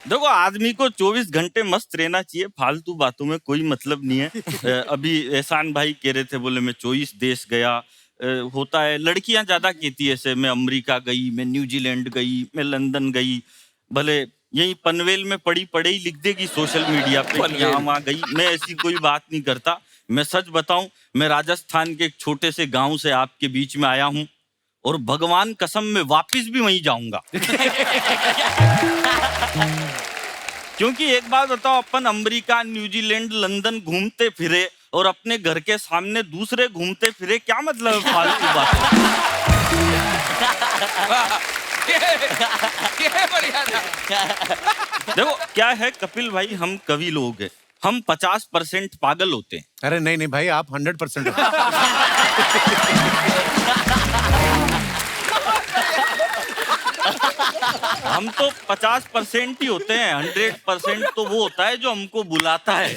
देखो, आदमी को 24 घंटे मस्त रहना चाहिए, फालतू बातों में कोई मतलब नहीं है। अभी एहसान भाई कह रहे थे, बोले मैं 24 देश गया। होता है, लड़कियां ज्यादा कहती है ऐसे, मैं अमेरिका गई, मैं न्यूजीलैंड गई, मैं लंदन गई। भले यही पनवेल में पड़ी पड़े ही लिख देगी सोशल मीडिया पे यहाँ वहां गई। मैं ऐसी कोई बात नहीं करता। मैं सच बताऊं, मैं राजस्थान के एक छोटे से गांव से आपके बीच में आया हूं, और भगवान कसम मैं वापिस भी वहीं जाऊंगा। क्योंकि एक बात बताओ, अपन अमेरिका, न्यूजीलैंड, लंदन घूमते फिरे और अपने घर के सामने दूसरे घूमते फिरे, क्या मतलब है फालतू बात? देखो क्या है कपिल भाई, हम कवि लोग हैं, हम 50% पागल होते हैं। अरे नहीं नहीं भाई, आप 100% हो। हम तो 50% ही होते हैं, 100% तो वो होता है जो हमको बुलाता है।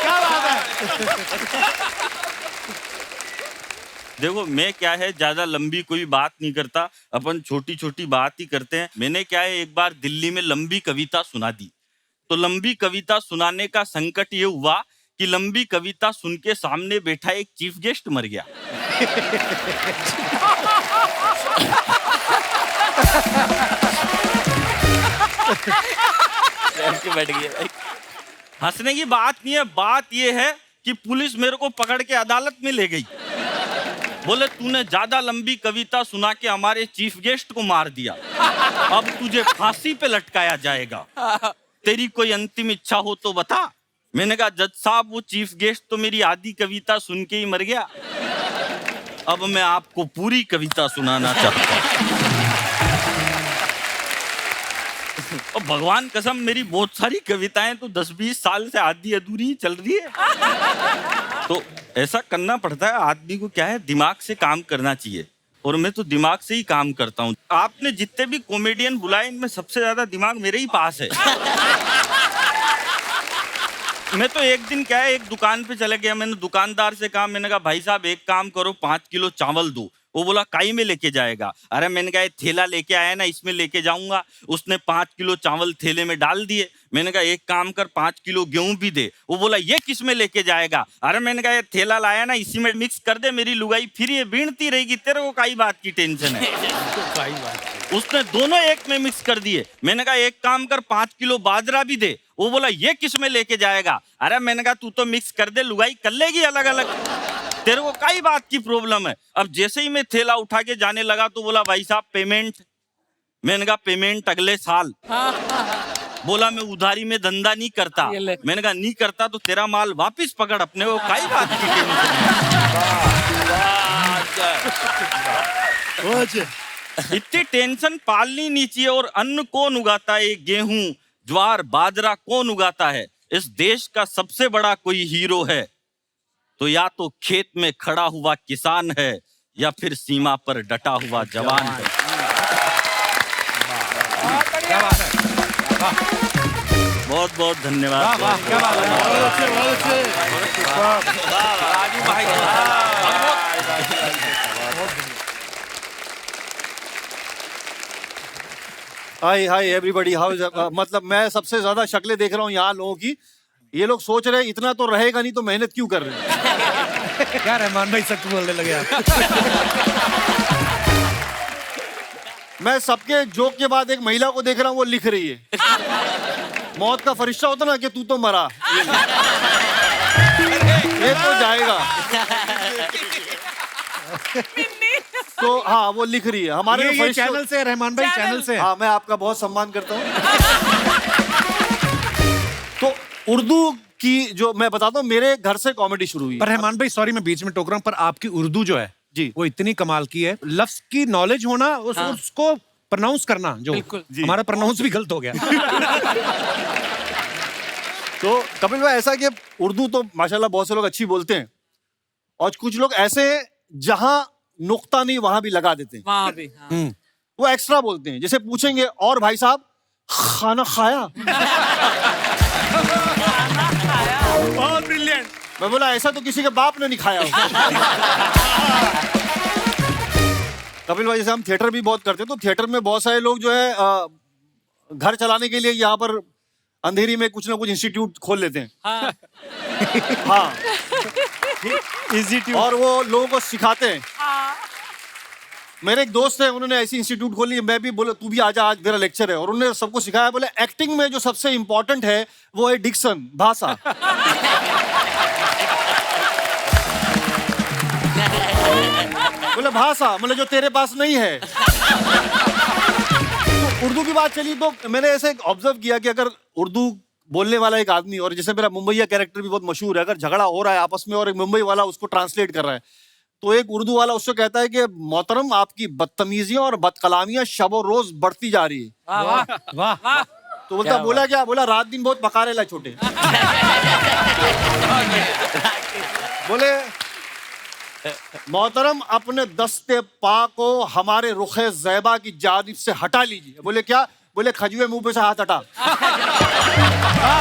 क्या बात है। देखो मैं क्या है, ज्यादा लंबी कोई बात नहीं करता, अपन छोटी छोटी बात ही करते हैं। मैंने क्या है, एक बार दिल्ली में लंबी कविता सुना दी। तो लंबी कविता सुनाने का संकट ये हुआ कि लंबी कविता सुन के सामने बैठा एक चीफ गेस्ट मर गया। बैठ गया। हंसने की बात नहीं है, बात ये है कि पुलिस मेरे को पकड़ के अदालत में ले गई। बोले तूने ज्यादा लंबी कविता सुना के हमारे चीफ गेस्ट को मार दिया, अब तुझे फांसी पे लटकाया जाएगा, तेरी कोई अंतिम इच्छा हो तो बता। मैंने कहा जज साहब, वो चीफ गेस्ट तो मेरी आधी कविता सुन के ही मर गया, अब मैं आपको पूरी कविता सुनाना चाहता हूँ। और भगवान कसम, मेरी बहुत सारी कविताएं तो 10-20 साल से आधी अधूरी ही चल रही है। तो ऐसा करना पड़ता है आदमी को, क्या है, दिमाग से काम करना चाहिए, और मैं तो दिमाग से ही काम करता हूँ। आपने जितने भी कॉमेडियन बुलाए, इनमें सबसे ज्यादा दिमाग मेरे ही पास है। मैं तो एक दिन क्या है, एक दुकान पे चला गया, मैंने दुकानदार से कहा, मैंने कहा भाई साहब एक काम करो, 5 किलो चावल दो। वो बोला काई में लेके जाएगा? अरे मैंने कहा थैला लेके आया ना, इसमें लेके जाऊंगा। उसने 5 किलो चावल थैले में डाल दिए। मैंने कहा एक काम कर, 5 किलो गेहूं भी दे। वो बोला ये किस में लेके जाएगा? अरे मैंने कहा थैला लाया ना, इसी में मिक्स कर दे, मेरी लुगाई फिर ये बीनती रहेगी, तेरे को काई बात की टेंशन है? उसने दोनों एक में मिक्स कर दिए। मैंने कहा एक काम कर, 5 किलो बाजरा भी दे। वो बोला ये किस में लेके जाएगा? अरे मैंने कहा तू तो मिक्स कर दे, लुगाई कर लेगी अलग अलग, तेरे को काई बात की प्रॉब्लम है? अब जैसे ही मैं थैला उठा के जाने लगा तो बोला भाई साहब पेमेंट। मैंने कहा पेमेंट अगले साल। बोला मैं उधारी में धंधा नहीं करता। मैंने कहा नहीं करता तो तेरा माल वापस पकड़, अपने को काई बात की टेंशन? इतनी टेंशन पालनी नहीं चाहिए। और अन्न कौन उगाता है? गेहूं, ज्वार, बाजरा कौन उगाता है? इस देश का सबसे बड़ा कोई हीरो है तो या तो खेत में खड़ा हुआ किसान है, या फिर सीमा पर डटा हुआ जवान है। बहुत बहुत धन्यवाद। हाय एवरीबॉडी, हाउ इज, मतलब मैं सबसे ज्यादा शक्लें देख रहा हूँ यहाँ लोगों की। ये लोग सोच रहे हैं इतना तो रहेगा नहीं तो मेहनत क्यों कर रहे हैं? क्या रहमान भाई सच बोलने लगे आप? मैं सबके जोक के बाद एक महिला को देख रहा हूँ, वो लिख रही है। मौत का फरिश्ता होता ना कि तू तो मरा, ये तो जाएगा। तो हाँ, वो लिख रही है हमारे ये चैनल से, रहमान भाई चैनल से। हाँ, मैं आपका बहुत सम्मान करता हूँ। तो उर्दू की जो मैं बताता हूँ, मेरे घर से कॉमेडी शुरू हुई। पर रहमान भाई सॉरी मैं बीच में टोक रहा हूँ, पर आपकी उर्दू जो है जी, वो इतनी कमाल की है। लफ्ज की नॉलेज होना, उसको प्रोनाउंस करना, जो हमारा प्रोनाउंस भी गलत हो गया। तो कपिल भाई, ऐसा कि उर्दू तो माशाल्लाह बहुत से लोग अच्छी बोलते हैं, और कुछ लोग ऐसे जहां नुक्ता नहीं वहां भी लगा देते हैं, वहां भी वो एक्स्ट्रा बोलते हैं। जैसे पूछेंगे और भाई साहब खाना खाया? बहुत ब्रिलियंट। मैं बोला ऐसा तो किसी के बाप ने नहीं खाया हो। कपिल भाई जैसे हम थिएटर भी बहुत करते हैं, तो थिएटर में बहुत सारे लोग जो है घर चलाने के लिए यहाँ पर अंधेरी में कुछ ना कुछ इंस्टीट्यूट खोल लेते हैं। हाँ हाँ, इजी ट्यूब। और वो लोगों को सिखाते हैं। मेरे एक दोस्त है, उन्होंने ऐसी इंस्टीट्यूट खोली, मैं भी बोला तू भी आजा, आज मेरा लेक्चर है। और उन्होंने सबको सिखाया, बोले एक्टिंग में जो सबसे इंपॉर्टेंट है वो है डिक्शन, भाषा। बोले भाषा मतलब जो तेरे पास नहीं है। तो उर्दू की बात चली तो मैंने ऐसे ऑब्जर्व किया कि अगर उर्दू बोलने वाला एक आदमी, और जैसे मेरा मुंबईया कैरेक्टर भी बहुत मशहूर है, अगर झगड़ा हो रहा है आपस में और एक मुंबई वाला उसको ट्रांसलेट कर रहा है, तो एक उर्दू वाला उससे कहता है कि मोहतरम आपकी बदतमीजियां और बदकलामियां शब और रोज बढ़ती जा रही है। वाह वाह वाह वाह। तो बोलता बोला क्या? बोला रात दिन बहुत पका रहे ला छोटे। बोले मोहतरम अपने दस्ते पा को हमारे रुखे ज़ैबा की जानिब से हटा लीजिए। बोले क्या? बोले खजुए मुंह पे से हाथ हटा। वाह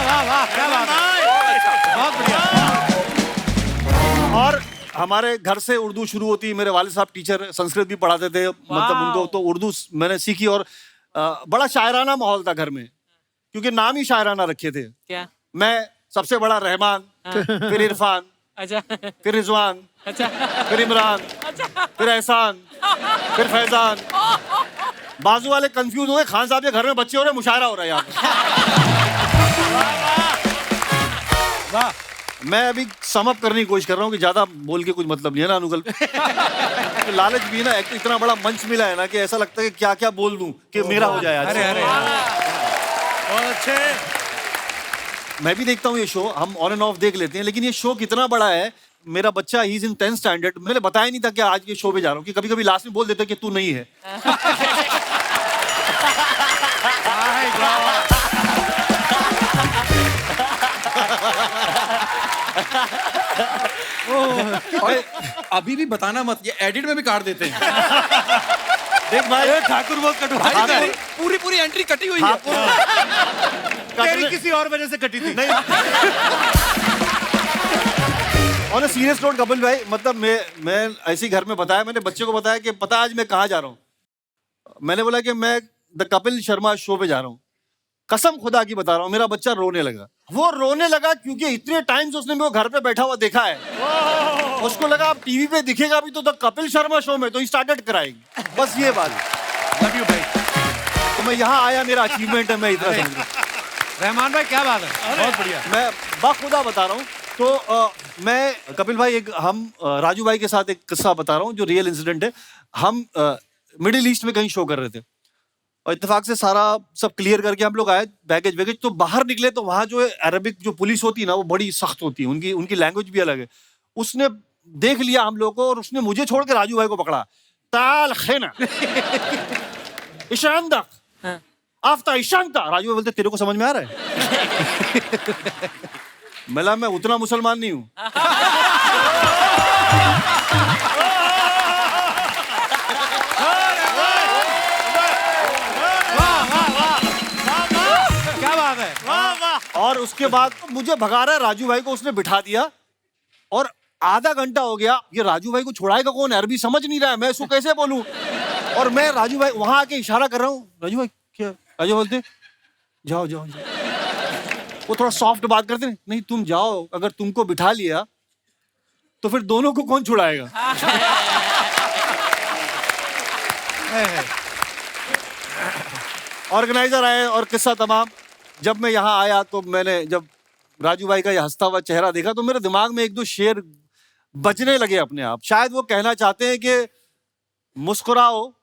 वाह वाह, क्या बात है, बहुत बढ़िया। और हमारे घर से उर्दू शुरू होती है। मेरे वालिद साहब टीचर संस्कृत भी पढ़ाते थे, मतलब उनको तो उर्दू मैंने सीखी। और बड़ा शायराना माहौल था घर में, क्योंकि नाम ही शायराना रखे थे। क्या? मैं सबसे बड़ा रहमान, फिर इरफान, अच्छा फिर रिजवान, अच्छा फिर इमरान, फिर एहसान, फिर फैजान। बाजू वाले कंफ्यूज हो गए, खान साहब के घर में बच्चे हो रहे, मुशायरा हो रहा है यहाँ पे। वाह, मैं अभी समअप करने की कोशिश कर रहा हूँ कि ज्यादा बोल के कुछ मतलब नहीं है ना अनुकल। तो लालच भी है ना, एक तो इतना बड़ा मंच मिला है ना कि ऐसा लगता है कि क्या क्या बोल दूं कि मेरा हो जाए आज। अरे अरे बहुत अच्छे। मैं भी देखता हूँ ये शो, हम ऑन एंड ऑफ देख लेते हैं, लेकिन ये शो कितना बड़ा है। मेरा बच्चा he is in 10th standard, मैंने बताया नहीं था कि आज के शो पे जा रहा हूँ, कि कभी कभी लास्ट में बोल देते कि तू नहीं है। और अभी भी बताना मत, ये एडिट में भी काट देते हैं। देख भाई, ठाकुर बहुत कटु भाई, पूरी पूरी एंट्री कटी हुई है। तेरी किसी और वजह से कटी थी। ऑन सीरियस नोट कपिल भाई, मतलब मैं ऐसे ही घर में बताया, मैंने बच्चे को बताया कि पता आज मैं कहाँ जा रहा हूँ। मैंने बोला कि मैं द कपिल शर्मा शो पे जा रहा हूँ। कसम खुदा की बता रहा हूँ, मेरा बच्चा रोने लगा। वो रोने लगा क्योंकि इतने टाइम से उसने मेरे को घर पे बैठा हुआ देखा है। उसको लगा अब टीवी पे दिखेगा भी तो द कपिल शर्मा शो में, तो ही स्टार्टेड कराएगी। बस ये बात। लव यू भाई। तो मैं यहाँ आया, मेरा अचीवमेंट है, मैं इतना समझ रहा हूँ। रहमान भाई क्या बात है, बहुत बढ़िया। मैं बाखुदा बता रहा हूँ। तो मैं कपिल भाई हम राजू भाई के साथ एक किस्सा बता रहा हूँ जो रियल इंसिडेंट है। हम मिडिल ईस्ट में कहीं शो कर रहे थे, और इत्तेफाक से सारा सब क्लियर करके हम लोग आए, बैगेज वैगेज। तो बाहर निकले तो वहाँ जो है अरबिक जो पुलिस होती है ना, वो बड़ी सख्त होती है, उनकी लैंग्वेज भी अलग है। उसने देख लिया हम लोग को, और उसने मुझे छोड़ के राजू भाई को पकड़ा। ताल खेना ईशानदा आफ्ता ईशानता। राजू भाई बोलते तेरे को समझ में आ रहा है? मैं उतना मुसलमान नहीं हूं। क्या बात है, और उसके बाद मुझे भगा रहा है, राजू भाई को उसने बिठा दिया। और आधा घंटा हो गया, ये राजू भाई को छुड़ाएगा कौन? अरबी समझ नहीं रहा है, मैं इसको कैसे बोलूं? और मैं राजू भाई वहां आके इशारा कर रहा हूँ, राजू भाई क्या? राजू बोलते जाओ जाओ जाओ। वो थोड़ा सॉफ्ट बात करते हैं, नहीं तुम जाओ, अगर तुमको बिठा लिया तो फिर दोनों को कौन छुड़ाएगा? ऑर्गेनाइजर आए और किस्सा तमाम। जब मैं यहाँ आया तो मैंने जब राजू भाई का ये हंसता हुआ चेहरा देखा, तो मेरे दिमाग में एक दो शेर बजने लगे अपने आप। शायद वो कहना चाहते हैं कि मुस्कुराओ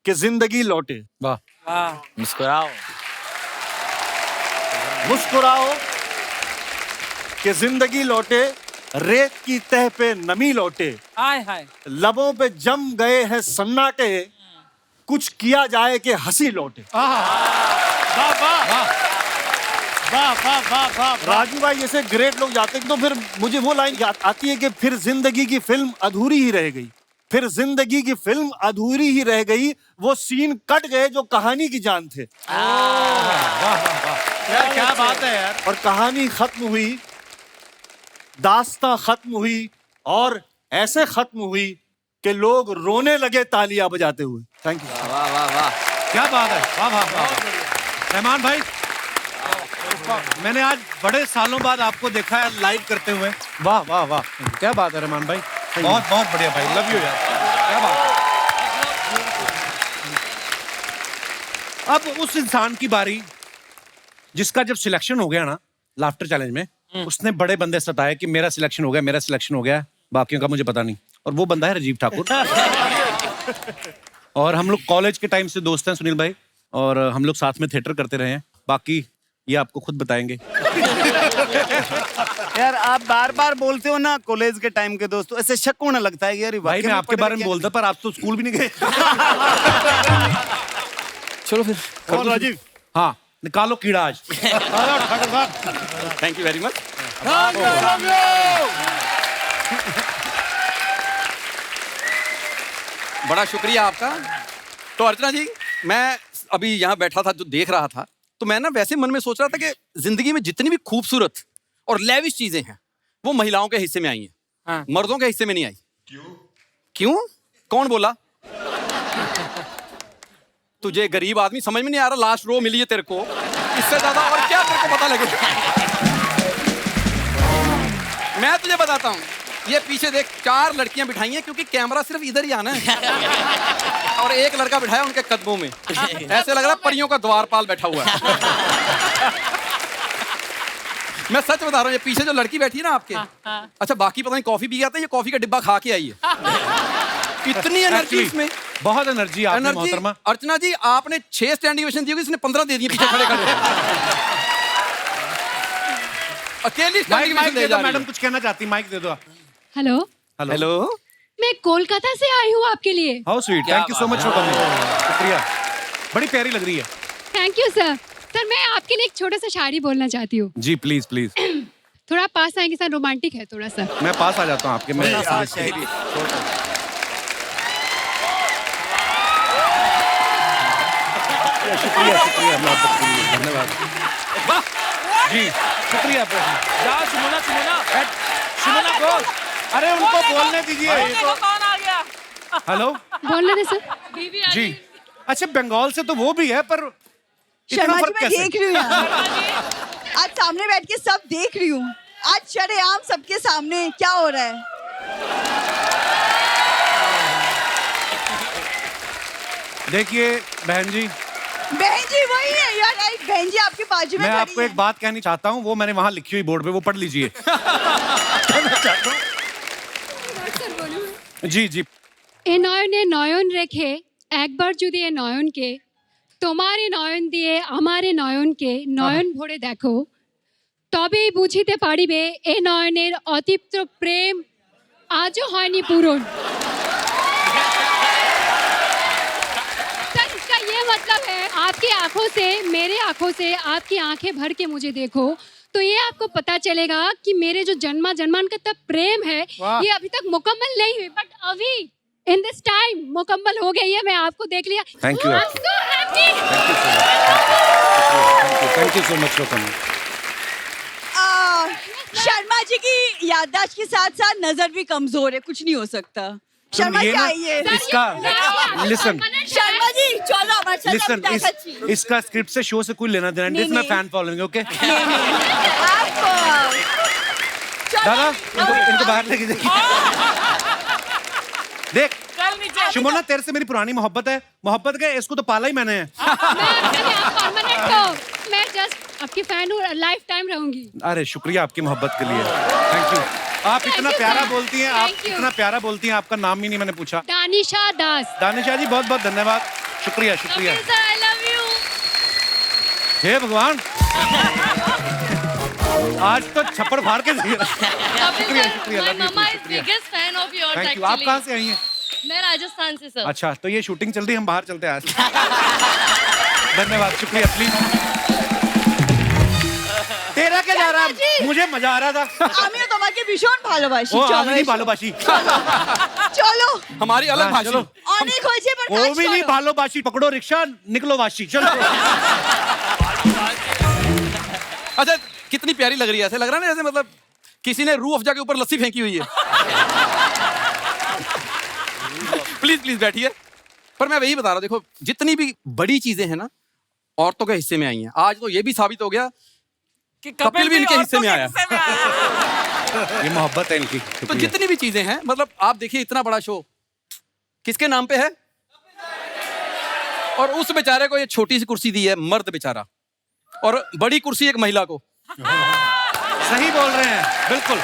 कि जिंदगी लौटे, वाह, वाह मुस्कुराओ, मुस्कुराओ कि जिंदगी लौटे, रेत की तह पे नमी लौटे, हाय हाय लबों पे जम गए हैं सन्नाटे, कुछ किया जाए कि हंसी लौटे। राजू भाई जैसे ग्रेट लोग जाते हैं, तो फिर मुझे वो लाइन याद आती है कि फिर जिंदगी की फिल्म अधूरी ही रह गई, फिर जिंदगी की फिल्म अधूरी ही रह गई, वो सीन कट गए जो कहानी की जान थे। यार क्या बात है यार। और कहानी खत्म हुई, दास्तां खत्म हुई, और ऐसे खत्म हुई कि लोग रोने लगे तालियां बजाते हुए। Thank you. वाह वाह वाह, क्या बात है, वाह वाह वाह। रहमान भाई, मैंने आज बड़े सालों बाद आपको देखा है लाइव करते हुए। वाह वाह वाह, क्या बात है रहमान भाई, बहुत बहुत बढ़िया भाई, लव यू यार, क्या बात है। अब उस इंसान की बारी जिसका जब सिलेक्शन हो गया ना लाफ्टर चैलेंज में, उसने बड़े बंदे सताए कि मेरा सिलेक्शन हो गया, मेरा सिलेक्शन हो गया, बाकियों का मुझे पता नहीं। और वो बंदा है राजीव ठाकुर। और हम लोग कॉलेज के टाइम से दोस्त हैं सुनील भाई, और हम लोग साथ में थिएटर करते रहे हैं। बाकी ये आपको खुद बताएंगे। यार आप बार बार बोलते हो ना कॉलेज के टाइम के दोस्तों, ऐसे शक होने लगता है कि यार भाई मैं आपके बारे में बोलता, पर आप तो स्कूल भी नहीं गए। चलो फिर कौन राजीव? हाँ, निकालो कीड़ा आज। Thank you very much. बड़ा शुक्रिया आपका। तो अर्चना जी, मैं अभी यहाँ बैठा था जो देख रहा था, तो मैं ना वैसे मन में सोच रहा था कि जिंदगी में जितनी भी खूबसूरत और लेविश चीजें हैं वो महिलाओं के हिस्से में आई हैं। हाँ। मर्दों के हिस्से में नहीं आई। क्यों? कौन बोला? तुझे गरीब आदमी समझ में नहीं आ रहा, लास्ट रो मिली है तेरे को, इससे ज्यादा और क्या तेरे को पता लगे? मैं तुझे बताता हूँ, ये पीछे देख 4 लड़कियां बिठाई हैं, क्योंकि कैमरा सिर्फ इधर ही आना है। और एक लड़का बिठाया उनके कदमों में, ऐसे लग रहा है परियों का द्वारपाल बैठा हुआ है। मैं सच बता रहा हूँ, ये पीछे जो लड़की बैठी है ना आपके, अच्छा बाकी पता नहीं कॉफी पी गया था, ये कॉफी का डिब्बा खा के आई है। इतनी एनर्जी इसमें, बहुत एनर्जी आपने मोहतरमा। अर्चना जी, आपने 6 स्टैंडिंग ओवेशन दी होगी, इसने 15 दे दिए पीछे खड़े खड़े। अकेली स्टैंडिंग ओवेशन दे जा रही है। मैडम कुछ कहना चाहती, माइक दे दो। हेलो हेलो हेलो, मैं कोलकाता से आई हूँ आपके लिए। How sweet, thank you so much for coming. शुक्रिया, बड़ी प्यारी लग रही है। Thank you sir. सर मैं आपके लिए एक छोटा सा शायरी बोलना चाहती हूँ। जी प्लीज प्लीज। थोड़ा पास आएंगे सर, रोमांटिक है थोड़ा सा। मैं पास आ जाता हूँ आपके। मैं शायरी शुक्रिया शुक्रिया, धन्यवाद जी, शुक्रिया। सुमना को, अरे उनको बोलने दीजिए। हेलो, बोलने दे सर। जी अच्छा, बंगाल से तो वो भी है, पर शर्मा जी फर्क मैं कैसे? देख रही हूँ यार। आज सामने बैठ के सब देख रही हूँ, आज शरेआम सबके सामने क्या हो रहा है। देखिए बहन जी वही है यार, राइट, बहन जी आपके बाजू में मैं खड़ी आपको है। एक बात कहनी चाहता हूँ, वो मैंने वहां लिखी हुई बोर्ड पे, वो पढ़ लीजिए। जी जी। এ নয়নে নয়ন রেখে একবার যদি এ নয়নকে তোমারে নয়ন দিয়ে আমারে নয়নকে নয়ন ভরে দেখো, তবেই বুঝিতে পারিবে এ নয়নের অতৃপ্ত প্রেম আজও হয়নি পূরণ। सर इसका ये मतलब है, आपकी आंखों से, मेरे आंखों से आपकी आंखें भर के मुझे देखो, तो ये आपको पता चलेगा कि मेरे जो जन्मा जन्मान का तब प्रेम है, ये अभी तक मुकम्मल नहीं हुई, बट अभी इन दिस टाइम मुकम्मल हो गई है। मैं आपको देख लिया। Thank you. I'm so happy. Thank you so much for coming. Sharma ji की याददाश्त के साथ साथ नजर भी कमजोर है, कुछ नहीं हो सकता। शर्मा जी आइए। इसका लिसन शर्मा जी चलो हमारे साथ लिसन, अपनी ताकत चाहिए। इसका स्क्रिप्ट से शो से कोई लेना देना नहीं, नहीं, मैं नहीं। Fan following. ओके आप दादा, इनको बाहर लेके जाइए। देख शुमोना, तेरे से मेरी पुरानी मोहब्बत है, मोहब्बत के इसको तो पाला ही मैंने है। परमानेंट हो, मैं जस्ट आपकी फैन हूँ, लाइफ टाइम रहूंगी। अरे शुक्रिया आपकी मोहब्बत के लिए, थैंक यू। आप इतना you, प्यारा sir. बोलती हैं, आप Thank you. इतना प्यारा बोलती हैं, आपका नाम ही नहीं मैंने पूछा। दानिशा दास। दानिशा जी बहुत बहुत धन्यवाद, शुक्रिया शुक्रिया। Sir I love you. हे भगवान, आज तो छप्पड़ फाड़ के दिया। शुक्रिया शुक्रिया, My love you, mama is शुक्रिया। biggest fan of yours thank you. आप actually. कहाँ से आई हैं? मैं राजस्थान से सर। अच्छा, तो ये शूटिंग चल रही है, हम बाहर चलते हैं आज। धन्यवाद शुक्रिया, प्लीज। तेरा क्या जा रहा है? मुझे मजा आ रहा था। আমিও তোমাকে ভীষণ ভালোবাসি। ও চলো আমি नहीं এসো। ভালোবাসি। চলো हमारी अलग हाँ, भाषा। चलो। অনেক হয়েছে, এবার वो কাজ भी नहीं করো। भालोबाशी, पकड़ो रिक्शा, निकलो वाशी, चलो। अच्छा, कितनी प्यारी लग रही है, ऐसे लग रहा है ना जैसे मतलब किसी ने रूह अफ़ज़ा के ऊपर लस्सी फेंकी हुई है। प्लीज प्लीज बैठिए। पर मैं वही बता रहा हूँ, देखो जितनी भी बड़ी चीजें हैं ना औरतों के हिस्से में आई हैं। आज तो ये भी साबित हो गया कि कपिल भी इनके हिस्से में आया। ये मोहब्बत है इनकी। तो जितनी भी चीजें हैं, मतलब आप देखिए इतना बड़ा शो किसके नाम पे है, और उस बेचारे को ये छोटी सी कुर्सी दी है, मर्द बेचारा, और बड़ी कुर्सी एक महिला को। सही बोल रहे हैं, बिल्कुल।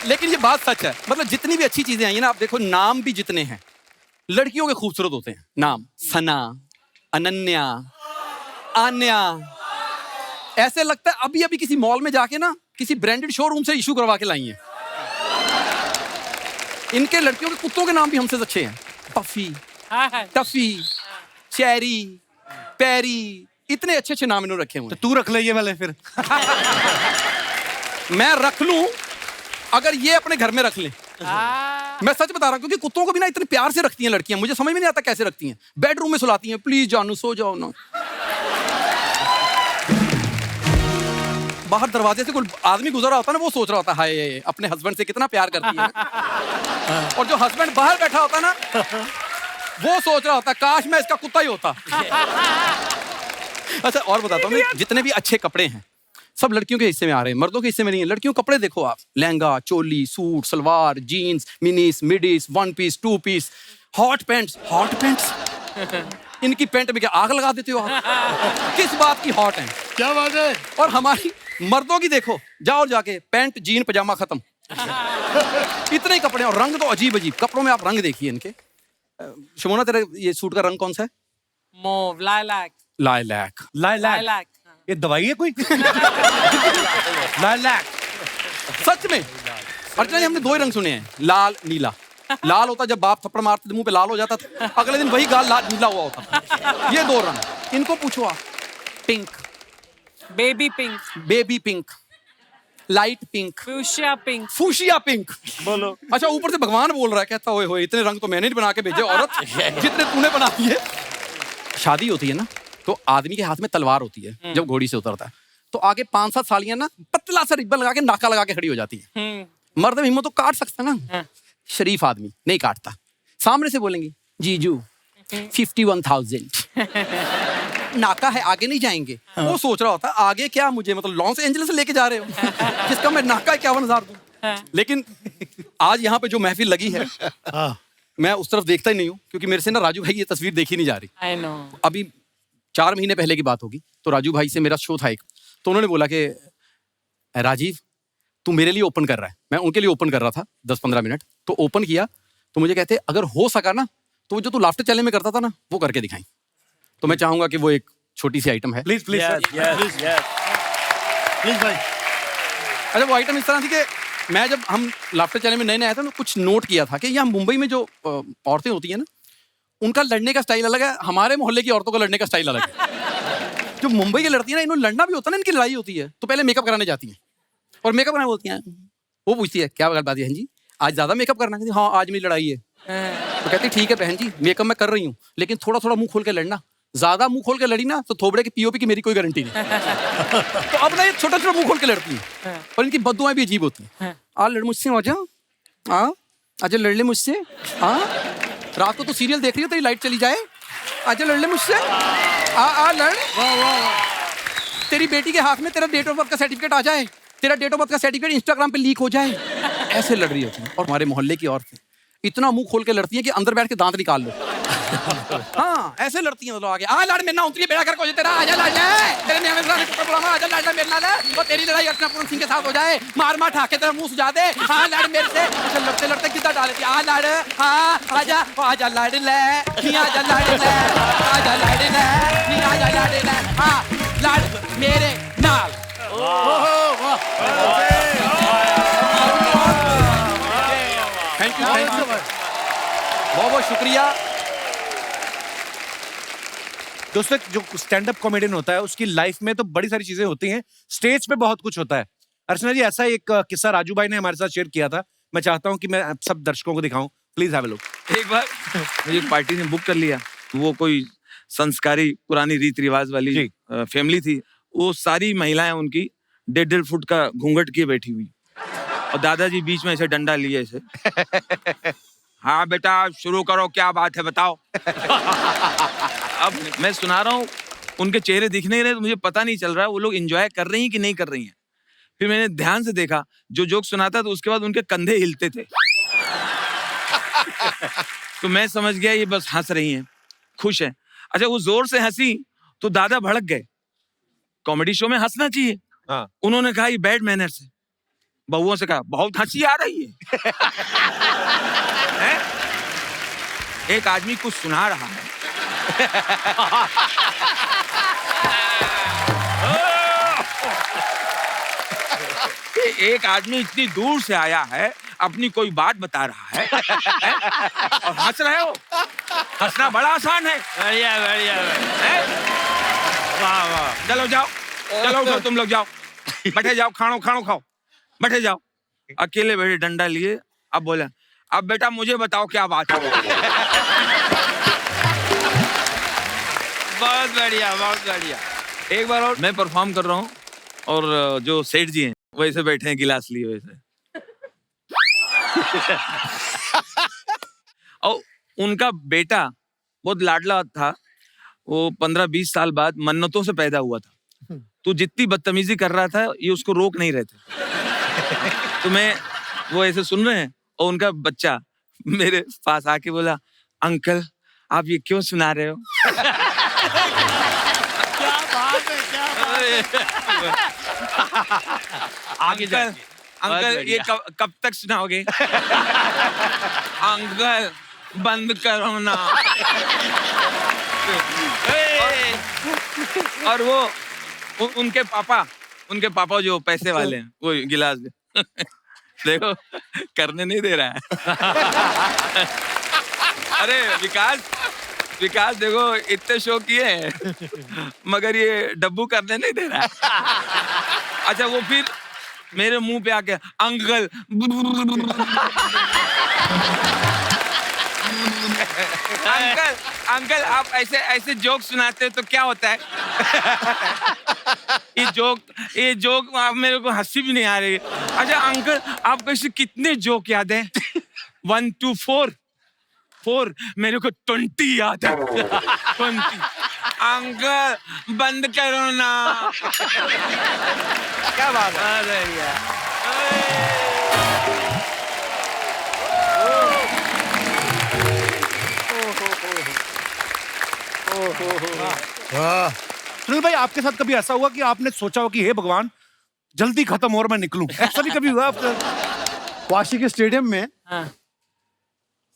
लेकिन ये बात सच है, मतलब जितनी भी अच्छी चीजें आई हैं ना, आप देखो नाम भी जितने हैं लड़कियों के खूबसूरत होते हैं। नाम सना, अनन्या, आन्या, ऐसे लगता है अभी अभी किसी मॉल में जाके ना किसी ब्रांडेड शोरूम से इशू करवा के लाई हैं। इनके लड़कियों के कुत्तों के नाम भी हमसे अच्छे हैं। पफी, टफी, चेरी, पेरी, इतने अच्छे अच्छे नाम इन्होंने रखे हुए तो तू रख ले ये वाले फिर। मैं रख लूं अगर ये अपने घर में रख लें। मैं सच बता रहा हूं, क्योंकि कुत्तों को भी ना इतने प्यार से रखती हैं लड़कियां, मुझे समझ में नहीं आता कैसे रखती हैं। बेडरूम में सुलाती हैं, प्लीज जानू सो जाओ ना। बाहर दरवाजे से कोई आदमी गुजर रहा होता है ना, वो सोच रहा होता है हाय अपने हस्बैंड से कितना प्यार करती है। और जो हस्बैंड बाहर बैठा होता है ना, वो सोच रहा होता है काश मैं इसका कुत्ता ही होता। अच्छा और बताता हूँ, जितने भी अच्छे कपड़े हैं सब लड़कियों के हिस्से में आ रहे हैं, मर्दों के हिस्से में नहीं है। लड़कियों के कपड़े देखो आप, lehenga, choli, suit, salwar, jeans, minis, midis, one piece, two piece, hot pants. Hot pants इनकी पैंट में क्या आग लगा देते हो आप? किस बात की हॉट है? क्या बात है। और हमारी मर्दों की देखो, जाओ जाके पैंट, जीन, पजामा खत्म। इतने ही कपड़े, और रंग तो अजीब अजीब कपड़ों में। आप रंग देखिए इनके। शमोना तेरे ये सूट का रंग कौन सा है? Mauve, lilac. लाइलैक। लाइलैक ये दवाई है कोई? लाइलैक। सच में अर्चना जी, हमने दो ही रंग सुने हैं, लाल नीला। लाल होता जब बाप थप्पड़ मारते थे मुंह पे लाल हो जाता था, अगले दिन वही गाल लाल नीला हुआ होता था। ये दो रंग। इनको पूछो आप, pink, baby pink, baby pink, light pink, fuchsia pink. Fuchsia pink. बोलो। अच्छा ऊपर से भगवान बोल रहा है, कहता ओए होए इतने रंग तो मैंने नहीं बना के भेजे औरत, जितने तूने बना दिए। शादी होती है ना तो आदमी के हाथ में तलवार होती है जब घोड़ी से उतरता है, तो आगे 5-7 सालियां ना पतला सा रिब्बन लगा के नाका लगा के खड़ी हो जाती है। मर्द में हिम्मत तो काट सकता ना, शरीफ आदमी नहीं काटता। सामने से बोलेंगे जीजू 51,000 नाका है, आगे नहीं जाएंगे। वो सोच रहा होता है आगे क्या, मुझे मतलब लॉस एंजलिस से लेके जा रहे हो जिसका मैं नाका 51,000 दूं। लेकिन आज यहाँ पे जो महफिल लगी है, मैं उस तरफ देखता ही नहीं हूँ, क्योंकि मेरे से ना राजू भाई ये तस्वीर देखी नहीं जा रही। I know. अभी 4 महीने पहले की बात होगी, तो राजू भाई से मेरा शो था एक, तो उन्होंने बोला कि राजीव तू मेरे लिए ओपन कर रहा है। मैं उनके लिए ओपन कर रहा था 10-15 मिनट, तो ओपन किया तो मुझे कहते अगर हो सका ना तो जो तू लाफ्टर चैलेंज में करता था ना वो करके दिखाई। तो मैं चाहूंगा कि वो एक छोटी सी आइटम है। प्लीज प्लीज प्लीज भाई। अच्छा वो आइटम इस तरह थी कि मैं जब हम लाफ्टर चैलेंज में नए नए आए थे, कुछ नोट किया था कि यहाँ मुंबई में जो औरतें होती हैं ना, उनका लड़ने का स्टाइल अलग है, हमारे मोहल्ले की औरतों का लड़ने का स्टाइल अलग है। जो मुंबई की लड़ती है ना, इन्होंने लड़ना भी होता है ना, इनकी लड़ाई होती है तो पहले मेकअप कराने जाती है, और मेकअप कराने बोलती हैं। वो पूछती है क्या बात है जी, आज ज्यादा मेकअप करना है? हाँ आज मेरी लड़ाई है। तो कहती ठीक है बहन जी, मेकअप मैं कर रही हूँ, लेकिन थोड़ा थोड़ा मुंह खोल के लड़ना, ज्यादा मुंह खोल के लड़ी ना तो थोबड़े की पीओपी की मेरी कोई गारंटी नहीं। तो अब ना ये छोटा छोटा मुंह खोल के लड़ती है, और इनकी बद्दुआएं भी अजीब होती हैं। आ लड़ मुझसे, आ आजा लड़ ले मुझसे, रात को तो सीरियल देख रही हो, तेरी लाइट चली जाए, आजा लड़ ले मुझसे, आ लड़। तेरी बेटी के हाथ में तेरा डेट ऑफ बर्थ का सर्टिफिकेट आ जाए, तेरा डेट ऑफ बर्थ का सर्टिफिकेट इंस्टाग्राम पे लीक हो जाए, ऐसे लड़ रही होती है। और हमारे मोहल्ले की औरतें इतना मुंह खोल के लड़ती है कि अंदर बैठ के दांत निकाल लो। हाँ ऐसे लड़ती हैं मतलब आगे, आ लड़ मेरे ना उतरी बेड़ा कर को तेरा, आजा लड़ ले तेरे नियम में आजा लड़ ले मेरे नाल, तो तेरी लड़ाई अर्चना पूरन सिंह के साथ हो जाए, मार मार ठाके तेरा मुंह सुझा दे, हाँ लड़ मेरे से। अच्छा लड़ते लड़ते कितना डाले थी, आ लड़, हाँ आजा आजा लड़ ले, नहीं आजा लड़ ले, आजा लड़ ले, नहीं आजा लड़ ले, हाँ लड़ मेरे नाल। थैंक यू बहुत बहुत शुक्रिया। दोस्तों जो स्टैंड अप कॉमेडियन होता है उसकी लाइफ में तो बड़ी सारी चीजें होती हैं, स्टेज पे बहुत कुछ होता है। अर्चना जी ऐसा एक किस्सा राजू भाई ने हमारे साथ शेयर किया था, मैं चाहता हूं कि मैं सब दर्शकों को दिखाऊं, प्लीज हैव अ लुक। एक बार मुझे पार्टी ने बुक कर लिया, वो कोई संस्कारी पुरानी रीति रिवाज वाली फैमिली थी, वो सारी महिलाएं उनकी 1.5 फुट का घूंघट किए बैठी हुई, और दादाजी बीच में ऐसे डंडा लिए ऐसे हाँ बेटा शुरू करो, क्या बात है बताओ। अब मैं सुना रहा हूँ, उनके चेहरे दिख नहीं रहे, तो मुझे पता नहीं चल रहा है वो लोग एंजॉय कर रही हैं कि नहीं कर रही हैं। फिर मैंने ध्यान से देखा, जो जोक सुनाता तो उसके बाद उनके कंधे हिलते थे। तो मैं समझ गया ये बस हंस रही हैं, खुश हैं। अच्छा वो जोर से हंसी तो दादा भड़क गए। कॉमेडी शो में हंसना चाहिए। हाँ। उन्होंने कहा ये बैड मैनर्स है। बहुओं से कहा बहुत हंसी आ रही है। हैं? एक आदमी कुछ सुना रहा है। एक आदमी इतनी दूर से आया है, अपनी कोई बात बता रहा है, और हंस रहे हो। हंसना बड़ा आसान है। बढ़िया बढ़िया। वाह वाह। चलो जाओ, चलो उठो तुम लोग, जाओ बैठे जाओ, खानो खाओ, बैठे जाओ। अकेले बैठे डंडा लिए। अब बोला, अब बेटा मुझे बताओ क्या बात है। बहुत बढ़िया बहुत बढ़िया। एक बार और मैं परफॉर्म कर रहा हूँ, और जो सेठ जी हैं वैसे बैठे हैं गिलास लिए वैसे। और उनका बेटा बहुत लाडला था, वो 15-20 साल बाद मन्नतों से पैदा हुआ था। तो जितनी बदतमीजी कर रहा था ये उसको रोक नहीं रहे थे। तो मैं वो ऐसे सुन रहे हैं, और उनका बच्चा मेरे पास आके बोला, अंकल आप ये क्यों सुना रहे हो? क्या बात है, क्या बात है। आगे अंकल, अंकल ये कब तक सुनाओगे? अंकल बंद करो ना। और वो उनके पापा जो पैसे वाले हैं, वो गिलास देखो करने नहीं दे रहा है। अरे विकास देखो इतने शो किए हैं, मगर ये डब्बू करने नहीं दे रहा है। अच्छा वो फिर मेरे मुंह पे आके, अंकल अंकल आप ऐसे जोक सुनाते हो तो क्या होता है? ये जोक आप मेरे को हंसी भी नहीं आ रही। अच्छा अंकल आपको ऐसे कितने जोक याद है? 1 to 4 मेरे को 20 याद है। 20। अंकल बंद करो ना। क्या बात है। अरे यार। वाह। सुनील भाई आपके साथ कभी ऐसा हुआ कि आपने सोचा हो कि हे भगवान जल्दी खत्म हो और मैं निकलूं? ऐसा भी कभी हुआ आपका? वाशी के स्टेडियम में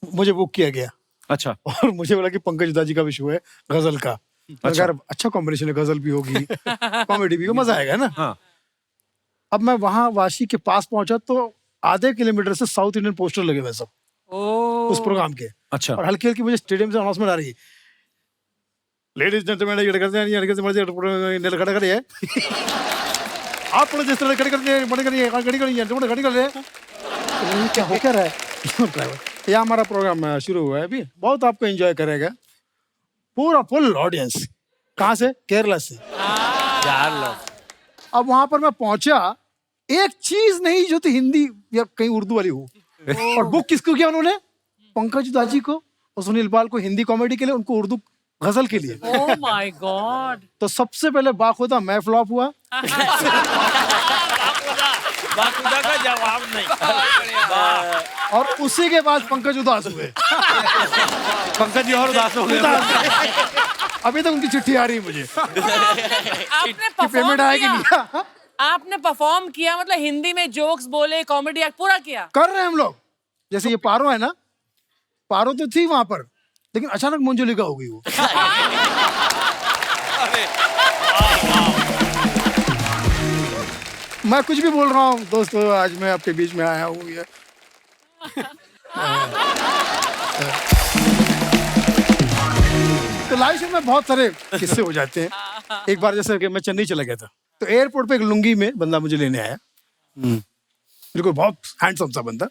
मुझे बुक किया गया। अच्छा। और मुझे बोला कि पंकज उधा जी का भी शो है गजल का। अच्छा। अच्छा कॉम्बिनेशन है, गजल भी होगी कॉमेडी भी हो, मजा आएगा ना। हाँ। अब मैं वहां वाशी के पास पहुंचा तो आधे किलोमीटर से साउथ इंडियन पोस्टर लगे हुए सब उस प्रोग्राम के। अच्छा। और हल्की हल्की मुझे स्टेडियम से अनाउंसमेंट आ रही है, लेडीज जेंटलमैन ये करते हैं, ये खड़े खड़े है आप जिस तरह खड़े करते हैं, खड़ी कर रहे हैं। क्या हो क्या रहा है? यहाँ हमारा प्रोग्राम शुरू हुआ है अभी, बहुत आपको एंजॉय करेगा, पूरा फुल ऑडियंस। कहाँ से? केरला से। अब वहां पर मैं पहुंचा, एक चीज नहीं जो थी हिंदी या कहीं उर्दू वाली हो। और बुक किसको किया उन्होंने? पंकज उधा जी को और सुनील पाल को हिंदी कॉमेडी के लिए, उनको उर्दू गजल के लिए। Oh my God! तो सबसे पहले बाखुदा मैं फ्लॉप हुआ। बाखुदा का जवाब नहीं। और उसी के बाद पंकज उदास हुए। पंकज जी और उदास हो गए। अभी तक उनकी चिट्ठी आ रही है मुझे आपने कि पेमेंट आएगी नहीं। आपने परफॉर्म किया, मतलब हिंदी में जोक्स बोले, कॉमेडी एक्ट पूरा किया। कर रहे हैं हम लोग। जैसे ये पारो है ना, पारो तो थी वहां पर, लेकिन अचानक मंजुलिका हो गई वो। मैं कुछ भी बोल रहा हूँ दोस्तों, आज मैं आपके बीच में आया हूँ। ये तो लाइफ में बहुत सारे किस्से हो जाते हैं। एक बार जैसे कि मैं चेन्नई चला गया था, तो एयरपोर्ट पे एक लुंगी में बंदा मुझे लेने आया, बिल्कुल बहुत हैंडसम सा बंदा।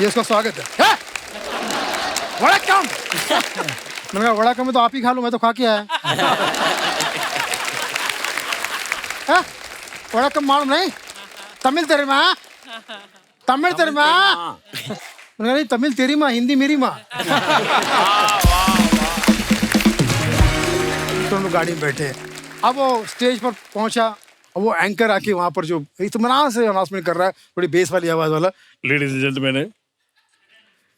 ये उसका स्वागत है। वड़कम। मैंने कहा वड़कम तो आप ही खा लो, मैं तो खा के आया। वड़कम मालूम नहीं? तमिल तेरे में। तमिल तेरी माँ। मैंने कहा, नहीं तमिल तेरी माँ, हिंदी मेरी माँ। तो हम लोग गाड़ी में बैठे, अब वो स्टेज पर पहुंचा, और वो एंकर आके वहां पर जो इत्मीनान से अनाउंसमेंट कर रहा है, बड़ी बेस वाली आवाज वाला, लेडीज एंड जेंटलमैन,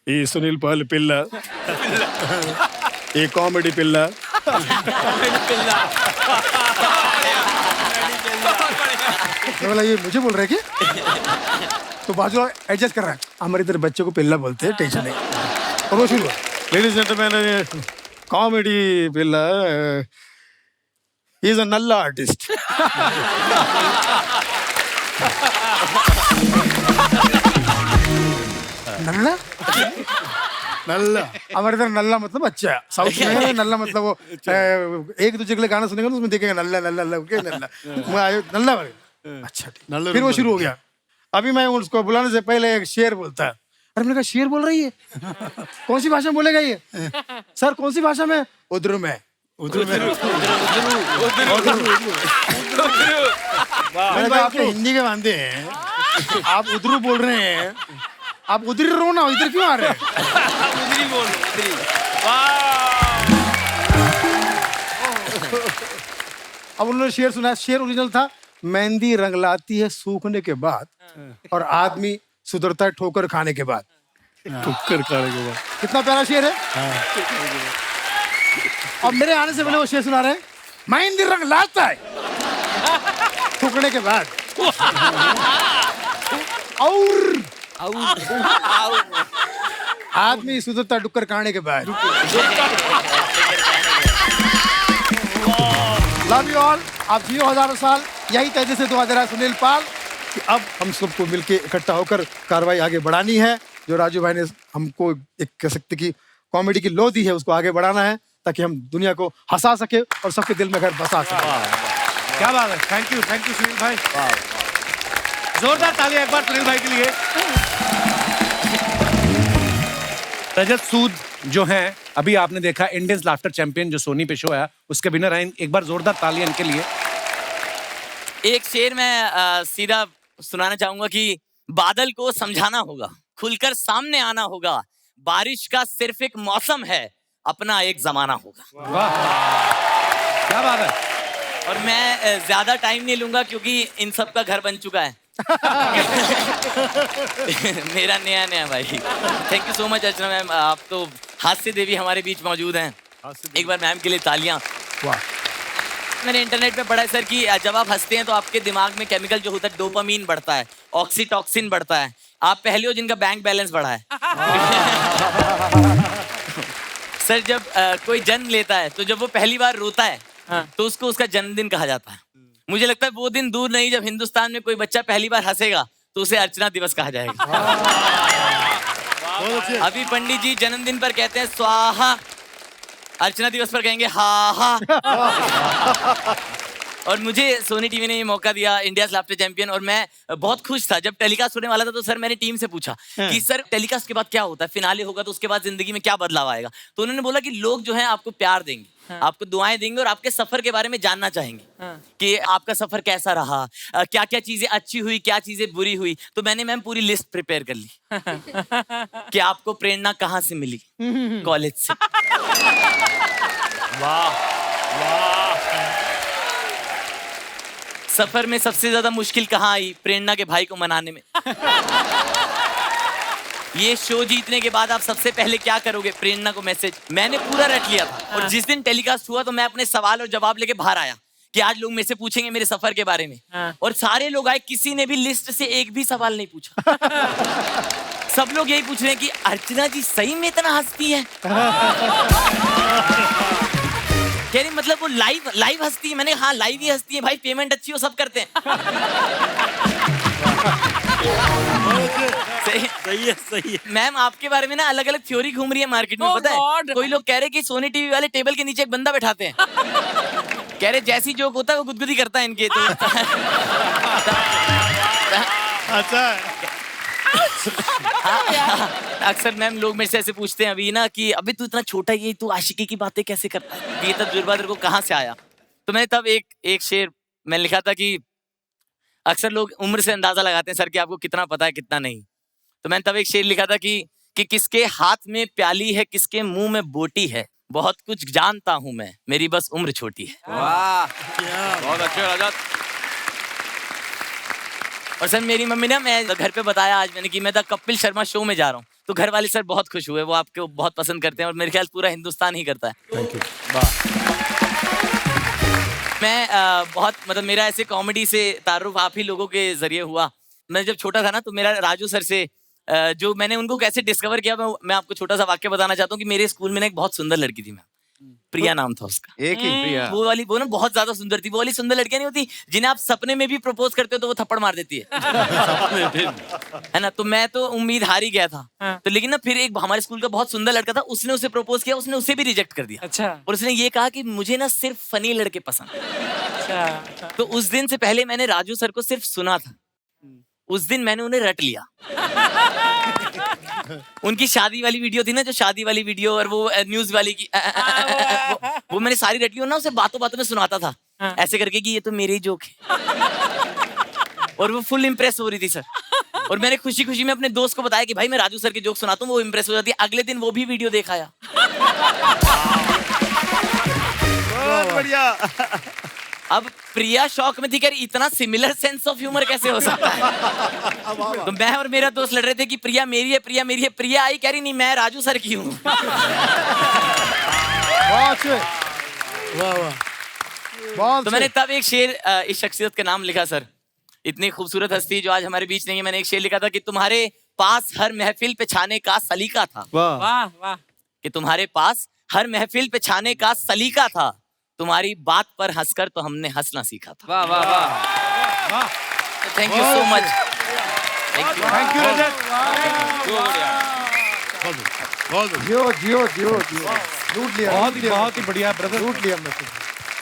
ये सुनील पाल पिल्ला, ये कॉमेडी पिल्ला। बोला ये मुझे बोल रहे कि तो बाजू एडजस्ट कर रहा है, हमारे इधर बच्चे को पिल्ला बोलते हैं, टेंशन नहीं। और वो शुरू हुआ, लेडीज एंड जेंटलमैन, कॉमेडी पिल्ला इज अ नल्ला आर्टिस्ट। नल्ला नल्ला, हमारे इधर नल्ला मतलब अच्छा है, साउथ में नल्ला मतलब वो एक दूसरे के लिए गाना सुनेगा तो उसमें देखेगा नल्ला नल्ला नल्ला नल्ला नल्ला वाले। अच्छा ठीक, फिर वो शुरू हो गया। अभी मैं उसको बुलाने से पहले एक शेर बोलता है। अरे मैंने कहा शेर बोल रही है, कौन सी भाषा में बोलेगा ये? सर कौन सी भाषा में? उधर में, उधर में। मैंने कहा आपने हिंदी के बांधे हैं, आप उधर बोल रहे हैं, आप उधर रहो ना, इधर क्यों आ रहे हैं? उधरी बोल, उधरी। अब उन्होंने शेर सुनाया, शेर ओरिजिनल था, मेहंदी रंग लाती है सूखने के बाद, और आदमी सुधरता है ठोकर खाने के बाद। ठोकर खाने के बाद, कितना प्यारा शेर है। और मेरे आने से पहले वो शेर सुना रहे हैं, मेहंदी रंग लाता है ठोकने के बाद, और आदमी सुधरता डुक्कर खाने के बाद। लव यू ऑल, आप जियो हजारों साल, यही तेजी से दुआ दे रहा है सुनील पाल कि अब हम सबको मिलके इकट्ठा होकर कार्रवाई आगे बढ़ानी है। जो राजू भाई ने हमको एक कह सकते कि कॉमेडी की लो दी है, उसको आगे बढ़ाना है ताकि हम दुनिया को हंसा सके और सबके दिल में घर बसा सके। क्या बात है, थैंक यू सुनील भाई। जोरदार तालियां एक बार सुनील भाई के लिए। रजत सूद जो हैं, अभी आपने देखा इंडियंस लाफ्टर चैंपियन जो सोनी पे शो है, उसके विनर हैं। एक बार जोरदार तालियां इनके लिए। एक शेर मैं सीधा सुनाना चाहूंगा कि बादल को समझाना होगा, खुलकर सामने आना होगा, बारिश का सिर्फ एक मौसम है, अपना एक जमाना होगा। वाह, क्या बात है। और मैं ज्यादा टाइम नहीं लूंगा क्योंकि इन सब का घर बन चुका है। मेरा नया भाई। Thank you so much Archana ma'am, आप तो हास्य देवी हमारे बीच मौजूद हैं। एक बार मैम के लिए तालियां। वाह। मैंने इंटरनेट पे पढ़ा है सर कि जब आप हंसते हैं तो आपके दिमाग में केमिकल जो होता है डोपामीन बढ़ता है, ऑक्सीटॉक्सिन बढ़ता है। आप पहले हो जिनका बैंक बैलेंस बढ़ा है। सर जब कोई जन्म लेता है तो जब वो पहली बार रोता है तो उसको उसका जन्मदिन कहा जाता है। मुझे लगता है वो दिन दूर नहीं जब हिंदुस्तान में कोई बच्चा पहली बार हंसेगा तो उसे अर्चना दिवस कहा जाएगा। अभी पंडित जी जन्मदिन पर कहते हैं स्वाहा, अर्चना दिवस पर कहेंगे हा हा। और मुझे सोनी टीवी ने ये मौका दिया, इंडिया लाफ्टर चैंपियन, और मैं बहुत खुश था। जब टेलीकास्ट होने वाला था तो सर मैंने टीम से पूछा कि सर टेलीकास्ट के बाद क्या होता है, फिनाले होगा तो उसके बाद जिंदगी में क्या बदलाव आएगा। तो उन्होंने बोला कि लोग जो हैं आपको प्यार देंगे, आपको दुआएं देंगे और आपके सफर के बारे में जानना चाहेंगे कि आपका सफर कैसा रहा, क्या क्या चीजें अच्छी हुई, क्या चीजें बुरी हुई। तो मैंने मैम पूरी लिस्ट प्रिपेयर कर ली कि आपको प्रेरणा कहाँ से मिली। कॉलेज से। वाह वाह। सफर में सबसे ज्यादा मुश्किल कहाँ आई? प्रेरणा के भाई को मनाने में। ये शो जीतने के बाद आप सबसे पहले क्या करोगे? प्रेरणा को मैसेज। मैंने पूरा रट लिया था और जिस दिन टेलीकास्ट हुआ तो मैं अपने सवाल और जवाब लेके बाहर आया कि आज लोग मेरे से पूछेंगे मेरे सफर के बारे में। और सारे लोग आए, किसी ने भी लिस्ट से एक भी सवाल नहीं पूछा। सब लोग यही पूछ रहे हैं कि अर्चना जी सही में इतना हंसती है? कह रही मतलब वो लाइव हंसती है? मैंने हाँ लाइव ही हंसती है भाई, पेमेंट अच्छी हो सब करते हैं। सही है। मैम आपके बारे में ना अलग अलग थ्योरी घूम रही है मार्केट में, पता है? कोई लोग कह रहे कि सोनी टीवी वाले टेबल के नीचे एक बंदा बैठाते हैं। कह रहे जैसी जोक होता है वो गुदगुदी करता है इनके। तो अच्छा। अक्सर मैम लोग मेरे से ऐसे पूछते हैं अभी ना कि अभी तू इतना छोटा ही है, तू आशिकी की बातें कैसे करता है? ये तजुर्बा तेरे को कहाँ से आया? तो मैंने तब एक शेर मैंने लिखा था कि अक्सर लोग उम्र से अंदाजा लगाते हैं सर कि आपको कितना पता है कितना नहीं। तो मैंने तब एक शेर लिखा था कि किसके हाथ में प्याली है, किसके मुंह में बोटी है, बहुत कुछ जानता हूं मैं, मेरी बस उम्र छोटी है। वाह, बहुत अच्छे रजत। और सर मेरी मम्मी ने, मैं घर पे बताया आज मैंने कि मैं द कपिल शर्मा शो में जा रहा हूँ, तो घर वाले सर बहुत खुश हुए, वो आपको बहुत पसंद करते हैं और मेरे ख्याल पूरा हिंदुस्तान ही करता है। Thank you. मैं बहुत मतलब मेरा ऐसे कॉमेडी से तारुफ आप ही लोगों के जरिए हुआ। मैं जब छोटा था ना तो मेरा राजू सर से जो मैंने उनको कैसे डिस्कवर किया, मैं आपको छोटा सा वाक्य बताना चाहता हूँ कि मेरे स्कूल में ना एक बहुत सुंदर लड़की थी, मैं प्रिया नाम था उसका। एक ही प्रिया। वो ना बहुत ज्यादा सुंदर थी। वो वाली सुंदर लड़कियां नहीं होती जिन्हें आप सपने में भी प्रपोज करते हो तो वो थप्पड़ मार देती है है ना। तो मैं तो उम्मीद हार ही गया था। तो लेकिन ना फिर एक हमारे स्कूल का बहुत सुंदर लड़का था, उसने उसे प्रपोज किया, उसने उसे भी रिजेक्ट कर दिया। अच्छा। और उसने ये कहा कि मुझे ना सिर्फ फनी लड़के पसंद है। तो उस दिन से पहले मैंने राजू सर को सिर्फ सुना था, उस दिन मैंने उन्हें रट लिया। उनकी शादी वाली वीडियो थी ना, जो शादी वाली वीडियो और वो न्यूज वाली की वो मैंने सारी रट ली और ना उसे बातों बातों में सुनाता था ऐसे करके कि ये तो मेरे ही जोक है। और वो फुल इम्प्रेस हो रही थी सर। और मैंने खुशी खुशी में अपने दोस्त को बताया कि भाई मैं राजू सर के जोक सुनाता हूँ, वो इम्प्रेस हो जाती है। अगले दिन वो भी वीडियो देख आया। बहुत बढ़िया। अब प्रिया शौक में थी कि इतना सिमिलर सेंस ऑफ ह्यूमर कैसे हो सकता है। तो मैं और मेरा दोस्त लड़ रहे थे कि प्रिया मेरी है, प्रिया मेरी है। प्रिया आई कह रही नहीं मैं राजू सर की हूँ। तो मैंने तब एक शेर इस शख्सियत के नाम लिखा सर, इतनी खूबसूरत हस्ती जो आज हमारे बीच नहीं है। मैंने एक शेर लिखा था कि तुम्हारे पास हर महफिल पे छाने का सलीका था। वाह वाह। कि तुम्हारे पास हर महफिल पे छाने का सलीका था, तुम्हारी बात पर हंसकर तो हमने हंसना सीखा था। वाह वाह वाह। Thank you so much. Thank you Rajat. जियो जियो जियो जियो लूट लिया। बहुत ही बढ़िया ब्रदर, लूट लिया मैं।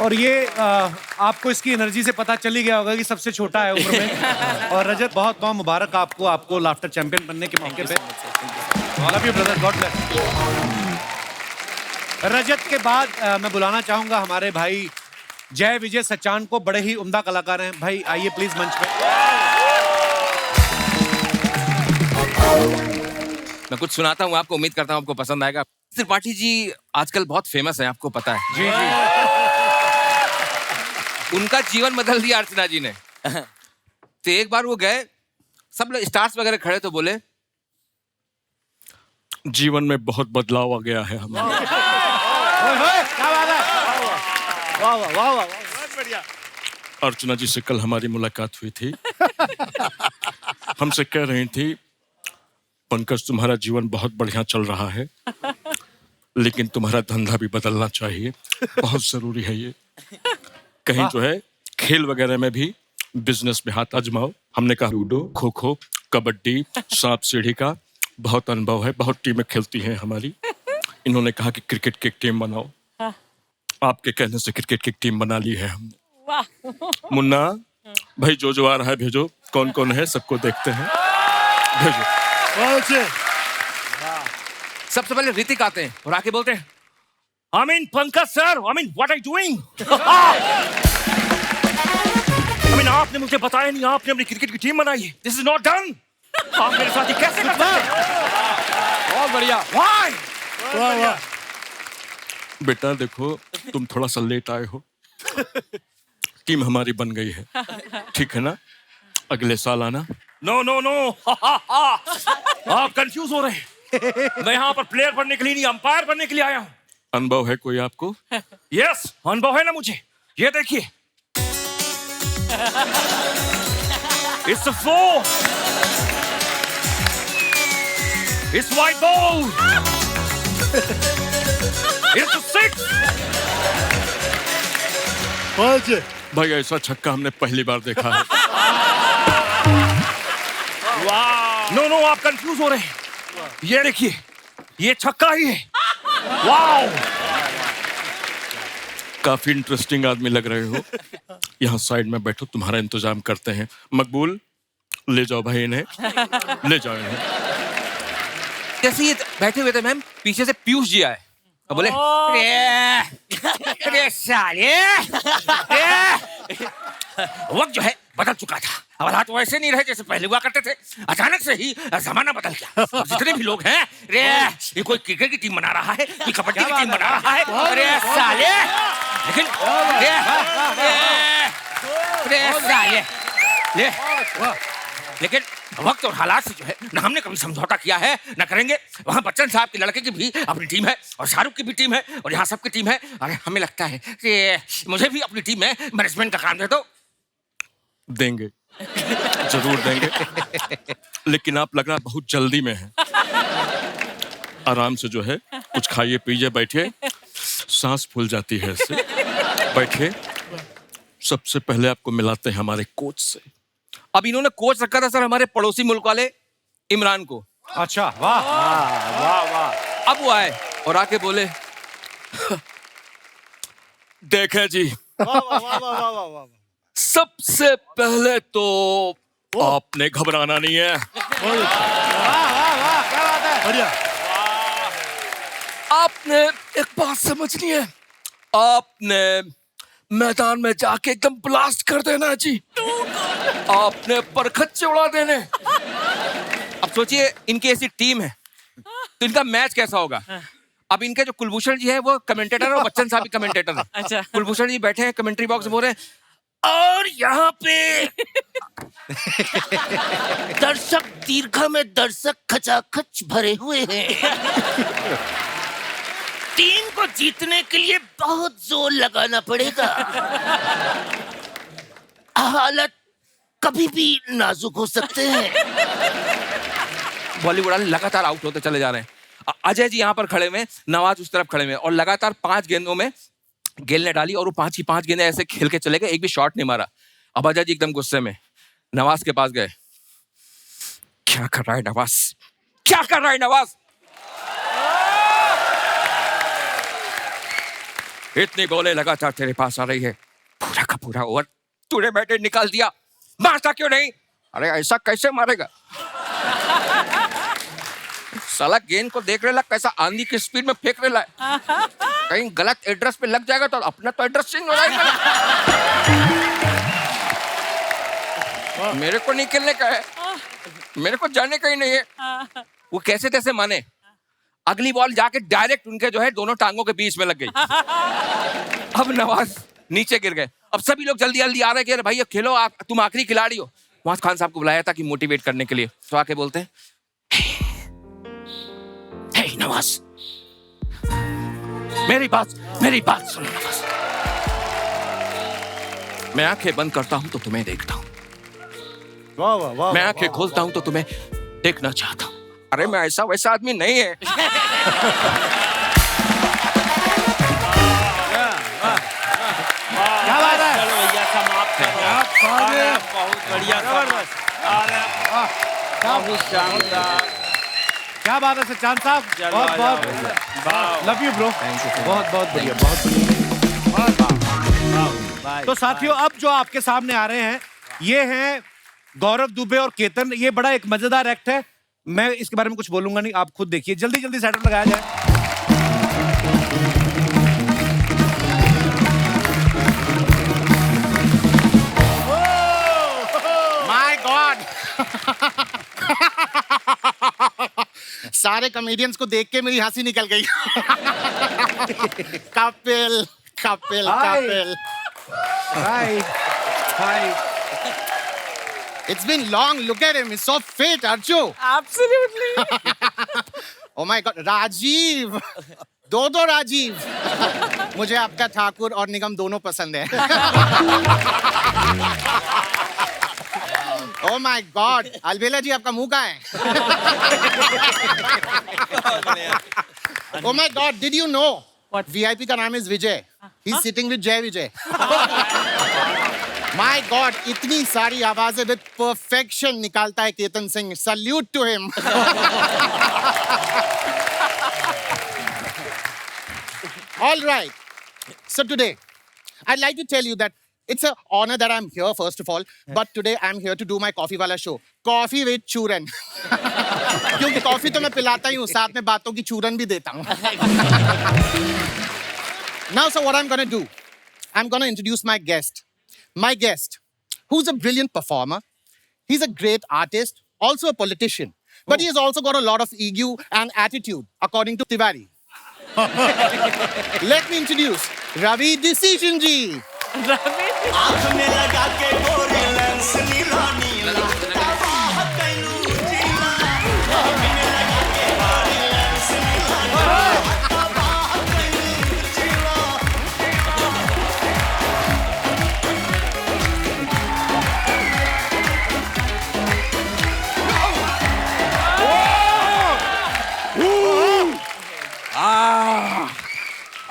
और ये आपको इसकी एनर्जी से पता चल ही गया होगा कि सबसे छोटा है उम्र में। और रजत बहुत बहुत मुबारक आपको लाफ्टर चैंपियन बनने के मौके पे। Love you brother, God bless. Rajat के बाद मैं बुलाना चाहूंगा हमारे भाई जय विजय सचान को, बड़े ही उम्दा कलाकार हैं। भाई आइए प्लीज मंच पे। मैं कुछ सुनाता हूँ आपको, उम्मीद करता हूँ आपको पसंद आएगा। त्रिपाठी जी आजकल बहुत फेमस है, आपको पता है। जी जी। उनका जीवन बदल दिया अर्चना जी ने। तो एक बार वो गए, सब लोग स्टार्स वगैरह खड़े तो बोले जीवन में बहुत बदलाव आ गया है हमारे। क्या बात है। वाह वाह वाह वाह। अर्चना जी से कल हमारी मुलाकात हुई थी। हमसे कह रही थी पंकज तुम्हारा जीवन बहुत बढ़िया चल रहा है, लेकिन तुम्हारा धंधा भी बदलना चाहिए, बहुत जरूरी है ये। कहीं जो है खेल वगैरह में भी बिजनेस में हाथ आजमाओ। हमने कहा लूडो, खो खो, कबड्डी, सांप सीढ़ी का बहुत अनुभव है, बहुत टीमें खेलती हैं हमारी। इन्होंने कहा कि क्रिकेट की एक टीम बनाओ। आपके कहने से क्रिकेट की एक टीम बना ली है हमने। मुन्ना भाई जो आ रहा है भेजो, कौन कौन है सबको देखते हैं, भेजो। सबसे पहले ऋतिक आते हैं और आके बोलते हैं I mean, Pankaj sir, I mean, what are you doing? I mean, आपने मुझे बताया नहीं, आपने अपनी क्रिकेट की टीम बनाई है। This is not done. आप मेरे साथ ये कैसे कर सकते हैं? बहुत बढ़िया। Why? बेटा देखो, तुम थोड़ा सा लेट आए हो। टीम हमारी बन गई है, ठीक है ना? अगले साल आना। नो नो नो, आप कंफ्यूज हो रहे हैं। मैं यहाँ पर प्लेयर बनने के लिए नहीं, अंपायर बनने के लिए आया हूँ। अनुभव है कोई आपको? यस, अनुभव है ना मुझे। ये देखिए, it's a 4, it's white ball, it's a 6। भाई ऐसा छक्का हमने पहली बार देखा है। नो नो, आप कंफ्यूज हो रहे हैं। ये देखिए, ये छक्का ही है। वाओ, काफी इंटरेस्टिंग आदमी लग रहे हो। यहाँ साइड में बैठो, तुम्हारा इंतजाम करते हैं। मकबूल, ले जाओ भाई इन्हें, ले जाओ इन्हें। जैसे ये बैठे हुए थे मैम, पीछे से पीयूष जी आए और बोले वक्त जो है बदल चुका था। अब हालात वैसे नहीं रहे जैसे पहले हुआ करते थे। अचानक से ही जमाना बदल गया। और जितने भी लोग हैं, रे ये कोई क्रिकेट की टीम बना रहा है, कोई कबड्डी की टीम बना रहा है, अरे साले, लेकिन रे साले, लेकिन वक्त और हालात से जो है ना हमने कभी समझौता किया है ना करेंगे। वहाँ बच्चन साहब के लड़के की भी अपनी टीम है और शाहरुख की भी टीम है और यहाँ सबकी टीम है। अरे हमें लगता है कि मुझे भी अपनी टीम में मैनेजमेंट का काम दे दो। देंगे, जरूर देंगे, लेकिन आप लगना बहुत जल्दी में है। आराम से जो है कुछ खाइए पीजिए, बैठिए, सांस फूल जाती है इससे। बैठिए। सबसे पहले आपको मिलाते हैं हमारे कोच से। अब इन्होंने कोच रखा था सर हमारे पड़ोसी मुल्क वाले इमरान को। अच्छा, वाह वाह वाह। अब वो आए और आके बोले, देखें जी, वाह वाह वाह वाह वाह वाह। सबसे पहले तो आपने घबराना नहीं है। बढ़िया। आपने एक बात समझनी है, आपने मैदान में जाके एकदम ब्लास्ट कर देना है जी। आपने परखच्चे उड़ा देने। अब सोचिए इनकी ऐसी टीम है तो इनका मैच कैसा होगा। अब इनके जो कुलभूषण जी है वो कमेंटेटर है और बच्चन साहब भी कमेंटेटर है। अच्छा। कुलभूषण जी बैठे हैं कमेंट्री बॉक्स में बोल रहे हैं, और यहाँ पे दर्शक दीर्घा में दर्शक खचाखच भरे हुए हैं। टीम को जीतने के लिए बहुत जोर लगाना पड़ेगा। हालत कभी भी नाजुक हो सकते हैं। बॉलीवुड वाले लगातार आउट होते चले जा रहे हैं। अजय जी यहाँ पर खड़े हुए, नवाज उस तरफ खड़े हुए और लगातार 5 गेंदों में गेल ने डाली और वो 5 की 5 गेंदें ऐसे खेल के चले गए, एक भी शॉट नहीं मारा। अब अजय जी एकदम गुस्से में नवाज के पास गए। क्या कर रहा है नवाज, क्या कर रहा है नवाज? इतनी बॉलें लगातार तेरे पास आ रही है, पूरा का पूरा ओवर तूने बैटे निकाल दिया, मारता क्यों नहीं? अरे ऐसा कैसे मारेगा? साला गेंद को देख रहा कैसा आंधी की स्पीड में फेंक रहा है, कहीं गलत एड्रेस पे लग जाएगा तो अपना तो एड्रेस चेंज हो जाएगा। मेरे को नहीं खेलने का है, मेरे को जाने का ही नहीं है। वो कैसे तैसे माने, अगली बॉल जाके डायरेक्ट उनके जो है दोनों टांगों के बीच में लग गई। अब नवाज नीचे गिर गए। अब सभी लोग जल्दी जल्दी आ रहे हैं कि भाई खेलो, तुम आखिरी खिलाड़ी हो। वहां खान साहब को बुलाया था कि मोटिवेट करने के लिए, तो आके बोलते हैं, हे नवाज, मेरी बात सुनो नवाज। मैं आंखें बंद करता हूं तो तुम्हें देखता हूं, वाह वाह वाह। मैं आंखें खोलता हूं तो तुम्हें देखना चाहता हूं। अरे मैं ऐसा वैसा आदमी नहीं है। क्या बात है? चलो भैया समाप्त करो। अरे बहुत बढ़िया, अरे बहुत शानदार। क्या बात है सच्चान साहब, बहुत बहुत लव यू ब्रो, बहुत बहुत बढ़िया, बहुत बढ़िया। तो साथियों अब जो आपके सामने आ रहे हैं ये हैं गौरव दुबे और केतन। ये बड़ा एक मजेदार एक्ट है, मैं इसके बारे में कुछ बोलूंगा नहीं, आप खुद देखिए। जल्दी जल्दी सेटअप लगाया जाए। My God. सारे कॉमेडियंस को देख के मेरी हंसी निकल गई। कपिल कपिल कपिल। हाय हाय। It's been long. Look at him. He's so fit, Arju. Absolutely. Oh my God. Rajiv, दो राजीव। मुझे आपका ठाकुर और निगम दोनों पसंद है। Oh my God. अलबेला जी आपका मुंह कहाँ है? Oh my God. Did you know? What? VIP का नाम is Vijay. He's sitting with Jay Vijay. My God, इतनी सारी आवाजें with perfection निकालता है Ketan Singh. Salute to him. All right. So today, I'd like to tell you that it's an honor that I'm here, first of all. But today, I'm here to do my Coffee Wala show. Coffee with चूरन. क्योंकि coffee तो मैं पिलाता ही हूँ, साथ में बातों की चूरन भी देता हूँ. Now, so what I'm going to do, I'm going to introduce my guest. My guest, who's a brilliant performer, He's a great artist, also a politician. But he has also got a lot of ego and attitude, according to Tiwari. Let me introduce Ravi Decision Ji.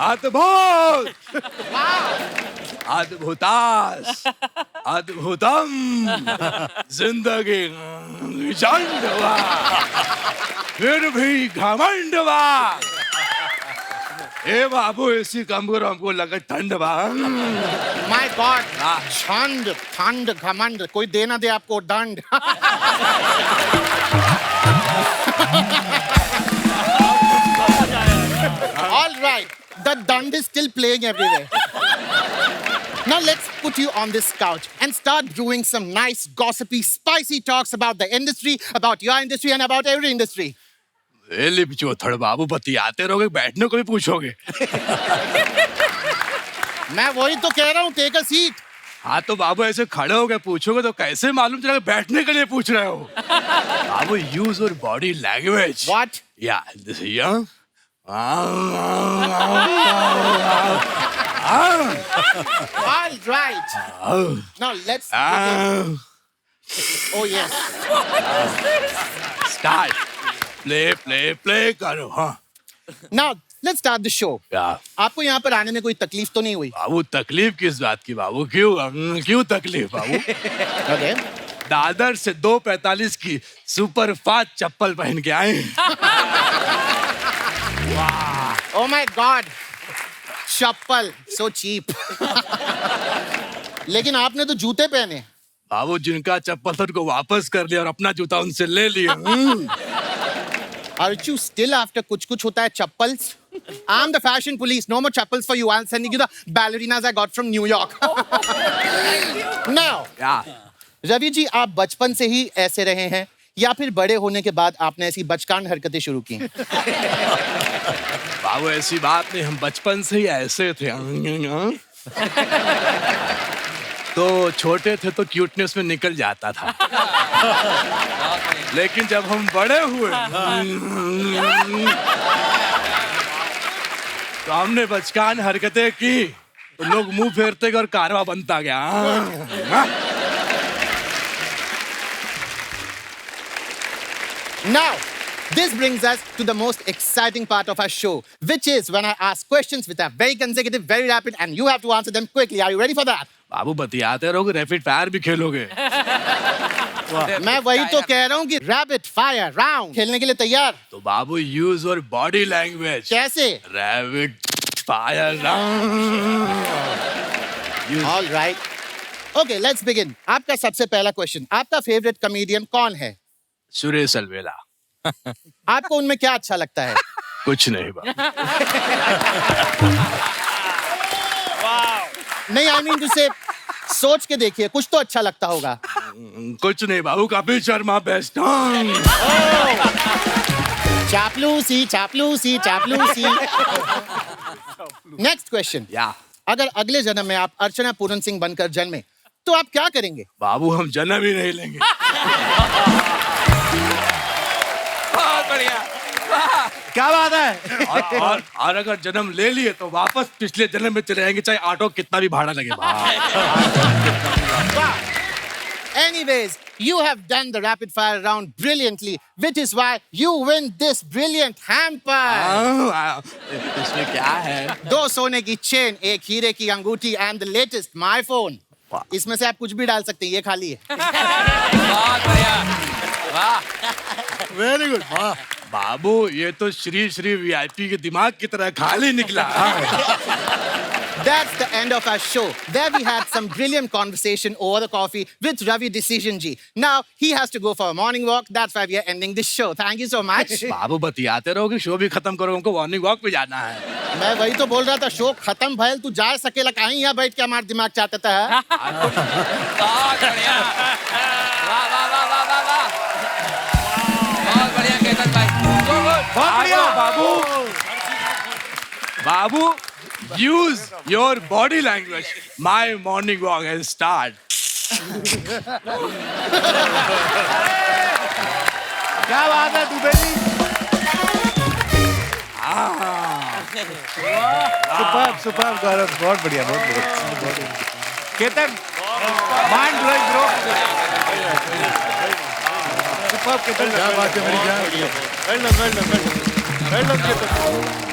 अद्भुत अद्भुतास अद्भुतम जिंदगी झंडवा फिर भी घमंडवा ए बाबू ऐसी कम करो हमको लगा ठंड बा My God, ठंड ठंड घमंड कोई दे ना दे आपको दंड All right, the dund is still playing everywhere. Now let's put you on this couch and start brewing some nice, gossipy, spicy talks about the industry, about your industry, and about every industry. लिप चौथड़ बाबू बतियाते रहोगे बैठने को भी पूछोगे मैं वही तो कह रहा हूँ, take a seat. हाँ तो बाबू ऐसे खड़े हो गए पूछोगे तो कैसे मालूम चलेगा बैठने के लिए पूछ रहे हो बाबू use your body language What? या this here All right. Now let's begin. Oh yes. Start. Play करो हाँ. Now let's start the show. क्या? आपको यहाँ पर आने में कोई तकलीफ तो नहीं हुई? बाबू तकलीफ किस बात की बाबू क्यों तकलीफ बाबू? Okay. दादर से 2:45 की सुपर फास्ट चप्पल पहन के आए. Oh my God. Chappal so cheap. लेकिन आपने तो जूते पहने. बाबू जिनका चप्पल था उनको वापस कर लिया और अपना जूता उनसे ले लिया. Aren't you still after कुछ होता है chappals? I'm the fashion police. No more chappals for you. I'm sending you the ballerinas I got from New York. Now, Ravi ji आप बचपन से ही ऐसे रहे हैं या फिर बड़े होने के बाद आपने ऐसी बचकान हरकतें शुरू की? बाबू ऐसी बात नहीं हम बचपन से ही ऐसे थे. तो छोटे थे तो क्यूटनेस में निकल जाता था लेकिन जब हम बड़े हुए तो हमने बचकान हरकतें की तो लोग मुंह फेरते गए और कारवा बनता गया. Now, this brings us to the most exciting part of our show, which is when I ask questions which are very consecutive, very rapid, and you have to answer them quickly. Are you ready for that? बाबू बतियाते रहोगे rapid fire भी खेलोगे. मैं वही तो कह रहा हूँ कि रैपिड फायर राउंड खेलने के लिए तैयार? तो बाबू यूज योर बॉडी लैंग्वेज. कैसे? Rapid fire round. All right. Okay, let's begin. आपका सबसे पहला क्वेश्चन, आपका फेवरेट कॉमेडियन कौन है? सुरेश अलवेला. आपको उनमें क्या अच्छा लगता है? कुछ नहीं बाबू. नहीं, I mean to say, सोच के देखिए कुछ तो अच्छा लगता होगा. कुछ नहीं बाबू कपिल शर्मा बेस्ट. चापलूसी चापलूसी चापलूसी. Next question. अगर अगले जन्म में आप अर्चना पूरन सिंह बनकर जन्मे तो आप क्या करेंगे? बाबू हम जन्म ही नहीं लेंगे. बहुत बढ़िया. क्या बात है? और अगर जन्म ले लिए तो वापस पिछले जन्म में चले जाएंगे चाहे ऑटो कितना भी भाड़ा लगे. Anyways, you have done the rapid fire round brilliantly, which is why you win this brilliant hamper. इसमें क्या है? 2 सोने की चेन, 1 हीरे की अंगूठी and the latest my phone. इसमें से आप कुछ भी डाल सकते हैं, ये खाली है. बहुत बढ़िया. वाह. Very good. बाबू ये तो श्री श्री वीआईपी के दिमाग की तरह खाली निकला. That's the end of our show. There we had some brilliant conversation over the coffee with Ravi Decision Ji. Now he has to go for a morning walk. That's why we are ending this show. Thank you so much. बाबू बतियाते रहोगे show भी खत्म करो हमको morning walk पे जाना है. मैं वही तो बोल रहा था शो खत्म भैल तू जा सकेला कहीं यहाँ बैठ के हमारा दिमाग चाहता था. बहुत बढ़िया. वाह वाह. बहुत बढ़िया बाबू बाबू use your body language. My morning walk has started. क्या बात है दुबे जी सुपर गौरव बहुत बढ़िया Ketan mind blowing bro super Ketan क्या बात है मेरी जान वेल डन केतन